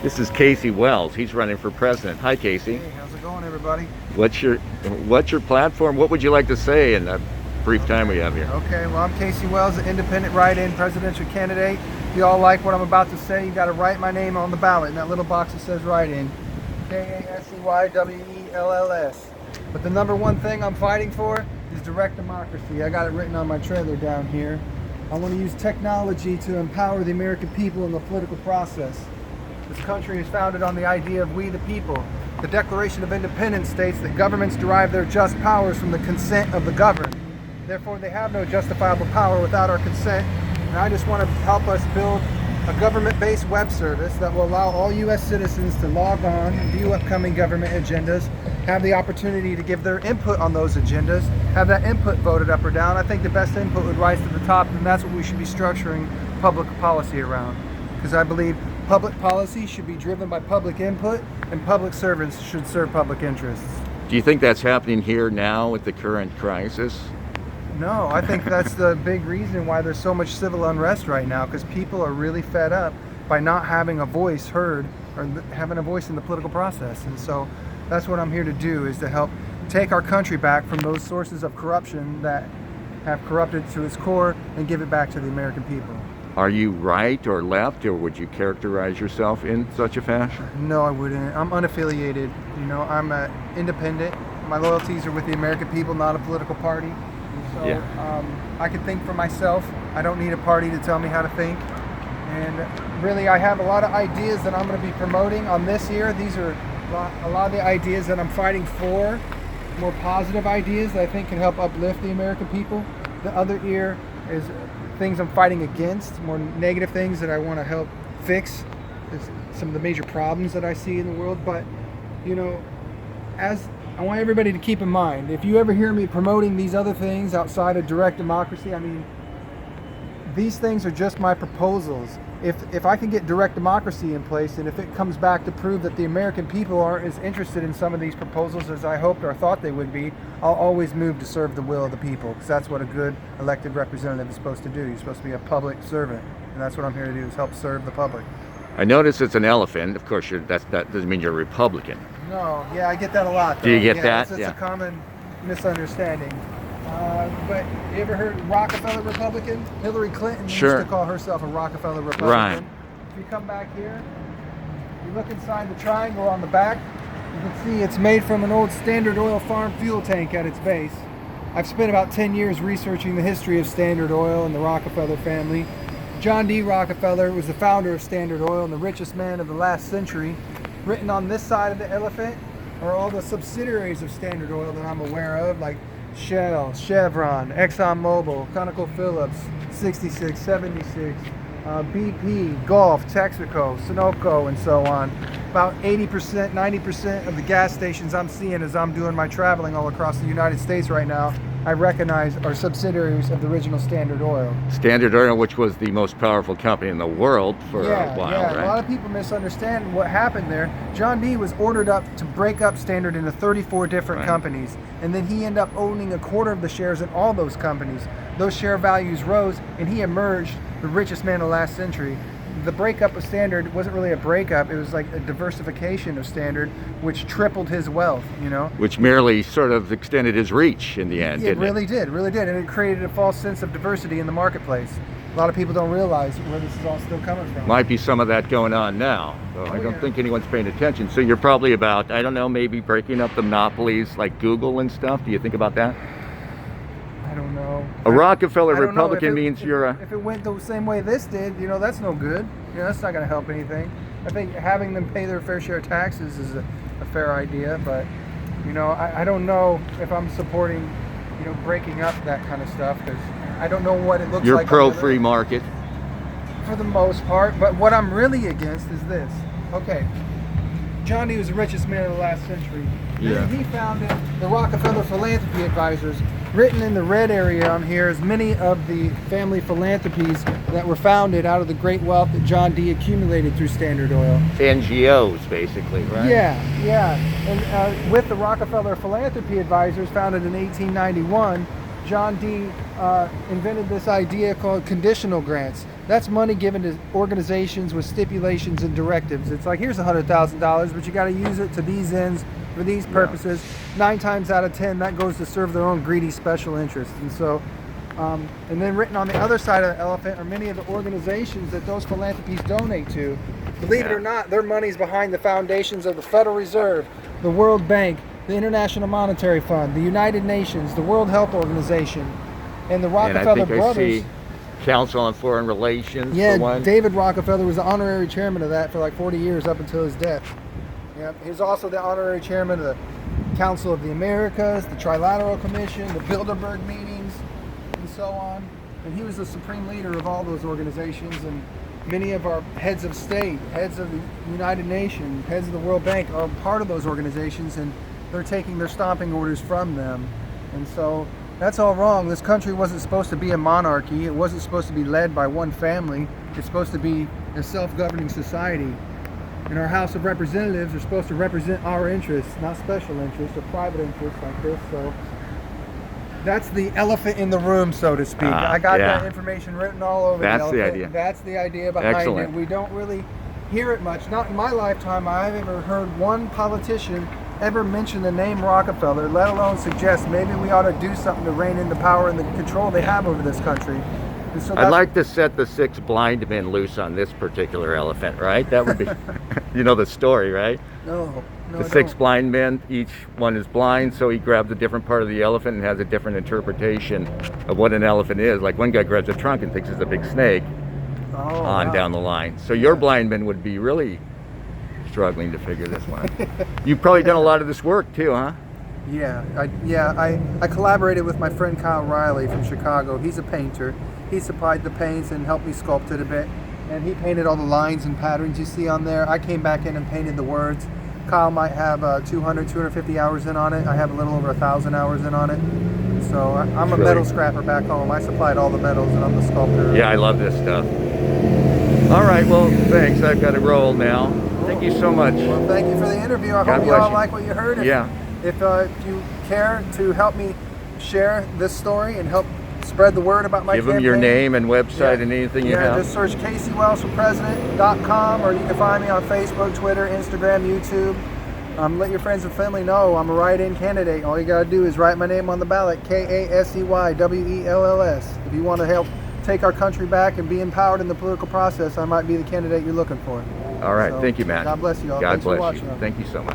This is Kasey Wells. He's running for president. Hi, Kasey. Hey, how's it going, everybody? What's your platform? What would you like to say in the brief time we have here? Okay, well, I'm Kasey Wells, an independent write-in presidential candidate. If you all like what I'm about to say, you got to write my name on the ballot in that little box that says write-in. Kasey-Wells. But the number one thing I'm fighting for is direct democracy. I got it written on my trailer down here. I want to use technology to empower the American people in the political process. This country is founded on the idea of we the people. The Declaration of Independence states that governments derive their just powers from the consent of the governed. Therefore, they have no justifiable power without our consent. And I just want to help us build a government-based web service that will allow all U.S. citizens to log on, view upcoming government agendas, have the opportunity to give their input on those agendas, have that input voted up or down. I think the best input would rise to the top, and that's what we should be structuring public policy around. Because I believe public policy should be driven by public input, and public servants should serve public interests. Do you think that's happening here now with the current crisis? No, I think that's the big reason why there's so much civil unrest right now, because people are really fed up by not having a voice heard or having a voice in the political process. And so that's what I'm here to do, is to help take our country back from those sources of corruption that have corrupted to its core and give it back to the American people. Are you right or left, or would you characterize yourself in such a fashion? No, I wouldn't. I'm unaffiliated. You know, I'm independent. My loyalties are with the American people, not a political party. So I can think for myself. I don't need a party to tell me how to think. And really, I have a lot of ideas that I'm going to be promoting on this year. These are a lot of the ideas that I'm fighting for, more positive ideas that I think can help uplift the American people. The other ear is things I'm fighting against, more negative things that I want to help fix. There's some of the major problems that I see in the world. But, you know, as I want everybody to keep in mind, if you ever hear me promoting these other things outside of direct democracy, I mean, these things are just my proposals. If I can get direct democracy in place, and if it comes back to prove that the American people aren't as interested in some of these proposals as I hoped or thought they would be, I'll always move to serve the will of the people, because that's what a good elected representative is supposed to do. You're supposed to be a public servant, and that's what I'm here to do, is help serve the public. I notice it's an elephant. Of course, that doesn't mean you're a Republican. No, yeah, I get that a lot, though. Do you get that? It's a common misunderstanding. But you ever heard Rockefeller Republican? Hillary Clinton used to call herself a Rockefeller Republican. Right. If you come back here, you look inside the triangle on the back, you can see it's made from an old Standard Oil farm fuel tank at its base. I've spent about 10 years researching the history of Standard Oil and the Rockefeller family. John D Rockefeller was the founder of Standard Oil and the richest man of the last century. Written on this side of the elephant are all the subsidiaries of Standard Oil that I'm aware of, like Shell, Chevron, ExxonMobil, ConocoPhillips, 66, 76, BP, Gulf, Texaco, Sunoco, and so on. About 80%, 90% of the gas stations I'm seeing as I'm doing my traveling all across the United States right now, I recognize are subsidiaries of the original Standard Oil. Standard Oil, which was the most powerful company in the world for a while, right? A lot of people misunderstand what happened there. John D was ordered up to break up Standard into 34 different companies, and then he ended up owning a quarter of the shares in all those companies. Those share values rose, and he emerged the richest man of the last century. The breakup of Standard wasn't really a breakup, it was like a diversification of Standard, which tripled his wealth, you know? Which merely sort of extended his reach in the end, didn't it? It really did, and it created a false sense of diversity in the marketplace. A lot of people don't realize where this is all still coming from. Might be some of that going on now, though I don't think anyone's paying attention. So you're probably about, I don't know, maybe breaking up the monopolies like Google and stuff. Do you think about that? I don't know. A Rockefeller Republican means you're a... If it went the same way this did, you know, that's no good. You know, that's not going to help anything. I think having them pay their fair share of taxes is a fair idea, but, you know, I don't know if I'm supporting, you know, breaking up that kind of stuff, because I don't know what it looks like. You're pro-free market? For the most part, but what I'm really against is this. Okay, John D was the richest man of the last century. Yeah. He founded the Rockefeller Philanthropy Advisors. Written in the red area on here is many of the family philanthropies that were founded out of the great wealth that John D accumulated through Standard Oil. NGOs, basically, right? Yeah. And with the Rockefeller Philanthropy Advisors, founded in 1891, John D invented this idea called conditional grants. That's money given to organizations with stipulations and directives. It's like, here's $100,000, but you got to use it to these ends for these purposes. 9 times out of 10, that goes to serve their own greedy special interests. And so, and then written on the other side of the elephant are many of the organizations that those philanthropies donate to. Believe it or not, their money's behind the foundations of the Federal Reserve, the World Bank, the International Monetary Fund, the United Nations, the World Health Organization, and the Rockefeller and I think brothers. I see Council on Foreign Relations. Yeah, for one. David Rockefeller was the honorary chairman of that for like 40 years up until his death. Yeah, he was also the honorary chairman of the Council of the Americas, the Trilateral Commission, the Bilderberg meetings, and so on. And he was the supreme leader of all those organizations. And many of our heads of state, heads of the United Nations, heads of the World Bank are part of those organizations, and they're taking their stomping orders from them. And so that's all wrong. This country wasn't supposed to be a monarchy. It wasn't supposed to be led by one family. It's supposed to be a self-governing society. And our House of Representatives are supposed to represent our interests, not special interests or private interests like this. So that's the elephant in the room, so to speak. I got that information written all over That's the the elephant. idea. That's the idea behind Excellent. it. We don't really hear it much. Not in my lifetime. I've ever heard one politician ever mention the name Rockefeller, let alone suggest maybe we ought to do something to rein in the power and the control they have over this country. And so I'd like to set the 6 blind men loose on this particular elephant, right? That would be, you know the story, right? No, The I 6 don't. blind men, each one is blind, so he grabs a different part of the elephant and has a different interpretation of what an elephant is. Like one guy grabs a trunk and thinks it's a big snake on down the line. So your blind men would be really struggling to figure this one out. You've probably done a lot of this work too, huh? Yeah, I collaborated with my friend Kyle Riley from Chicago. He's a painter. He supplied the paints and helped me sculpt it a bit. And he painted all the lines and patterns you see on there. I came back in and painted the words. Kyle might have 200, 250 hours in on it. I have a little over 1,000 hours in on it. So I'm a metal scrapper back home. I supplied all the metals and I'm the sculptor. Yeah, I love this stuff. All right, well, thanks. I've got to roll now. Thank you so much. Well, thank you for the interview. I God hope you bless all you. like what you heard. If you care to help me share this story and help spread the word about my Give campaign. them your name and website and anything you have. Just search Kasey Wells for President.com, or you can find me on Facebook, Twitter, Instagram, YouTube. Let your friends and family know I'm a write-in candidate. All you got to do is write my name on the ballot, KASEYWELLS. If you want to help take our country back and be empowered in the political process, I might be the candidate you're looking for. All right, So, thank you, Matt. God bless you all. God Thanks for bless watching. you. Thank you so much.